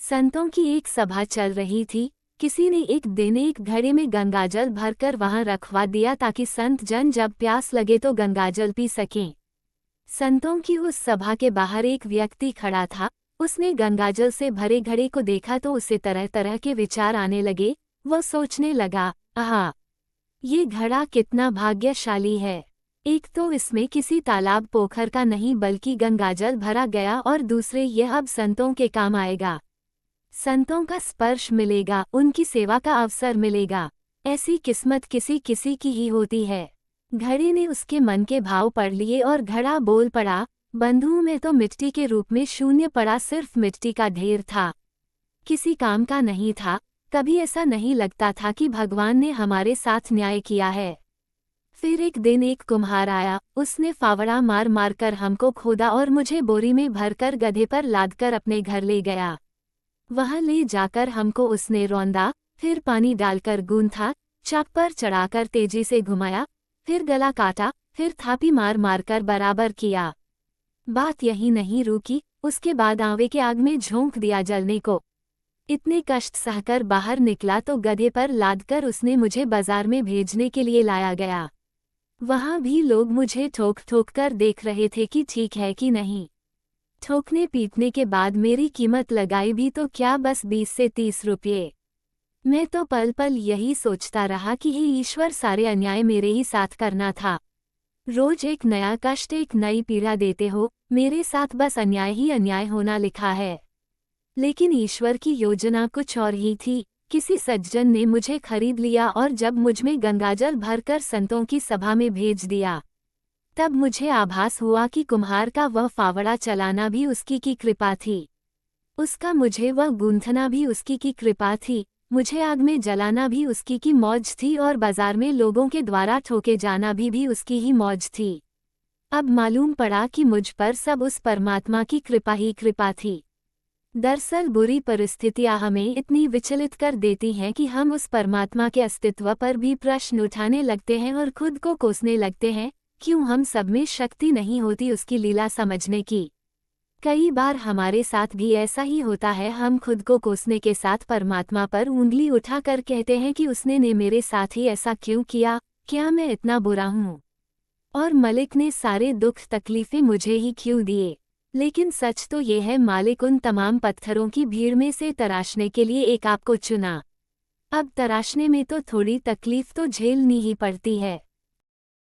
संतों की एक सभा चल रही थी। किसी ने एक दिन एक घड़े में गंगाजल भरकर वहां रखवा दिया ताकि संत जन जब प्यास लगे तो गंगाजल पी सकें। संतों की उस सभा के बाहर एक व्यक्ति खड़ा था। उसने गंगाजल से भरे घड़े को देखा तो उसे तरह तरह के विचार आने लगे। वह सोचने लगा, आहा, ये घड़ा कितना भाग्यशाली है। एक तो इसमें किसी तालाब पोखर का नहीं बल्कि गंगाजल भरा गया, और दूसरे यह अब संतों के काम आएगा। संतों का स्पर्श मिलेगा, उनकी सेवा का अवसर मिलेगा। ऐसी किस्मत किसी किसी की ही होती है। घड़े ने उसके मन के भाव पढ़ लिए और घड़ा बोल पड़ा, बंधु मैं तो मिट्टी के रूप में शून्य पड़ा, सिर्फ मिट्टी का ढेर था, किसी काम का नहीं था। कभी ऐसा नहीं लगता था कि भगवान ने हमारे साथ न्याय किया है। फिर एक दिन एक कुम्हार आया। उसने फावड़ा मार मार कर हमको खोदा और मुझे बोरी में भरकर गधे पर लादकर अपने घर ले गया। वहां ले जाकर हमको उसने रौंदा, फिर पानी डालकर गूंथा, चाक पर चढ़ाकर तेजी से घुमाया, फिर गला काटा, फिर थापी मार मार कर बराबर किया। बात यही नहीं रुकी, उसके बाद आंवे के आग में झोंक दिया जलने को। इतने कष्ट सहकर बाहर निकला तो गधे पर लादकर उसने मुझे बाजार में भेजने के लिए लाया गया। वहां भी लोग मुझे ठोक ठोक कर देख रहे थे कि ठीक है कि नहीं। ठोकने पीटने के बाद मेरी कीमत लगाई भी तो क्या, बस 20 से 30 रुपये। मैं तो पल पल यही सोचता रहा कि हे ईश्वर, सारे अन्याय मेरे ही साथ करना था। रोज एक नया कष्ट, एक नई पीड़ा देते हो। मेरे साथ बस अन्याय ही अन्याय होना लिखा है। लेकिन ईश्वर की योजना कुछ और ही थी। किसी सज्जन ने मुझे खरीद लिया और जब मुझमें गंगाजल भरकर संतों की सभा में भेज दिया, तब मुझे आभास हुआ कि कुम्हार का वह फावड़ा चलाना भी उसकी की कृपा थी। उसका मुझे वह गूंथना भी उसकी की कृपा थी। मुझे आग में जलाना भी उसकी की मौज थी और बाजार में लोगों के द्वारा ठोके जाना भी उसकी ही मौज थी। अब मालूम पड़ा कि मुझ पर सब उस परमात्मा की कृपा ही कृपा थी। दरअसल बुरी परिस्थितियां हमें इतनी विचलित कर देती हैं कि हम उस परमात्मा के अस्तित्व पर भी प्रश्न उठाने लगते हैं और खुद को कोसने लगते हैं। क्यों हम सब में शक्ति नहीं होती उसकी लीला समझने की? कई बार हमारे साथ भी ऐसा ही होता है। हम खुद को कोसने के साथ परमात्मा पर उंगली उठाकर कहते हैं कि उसने ने मेरे साथ ही ऐसा क्यों किया, क्या मैं इतना बुरा हूँ? और मालिक ने सारे दुख तकलीफें मुझे ही क्यों दिए? लेकिन सच तो ये है, मालिक उन तमाम पत्थरों की भीड़ में से तराशने के लिए एक आपको चुना। अब तराशने में तो थोड़ी तकलीफ तो झेलनी ही पड़ती है।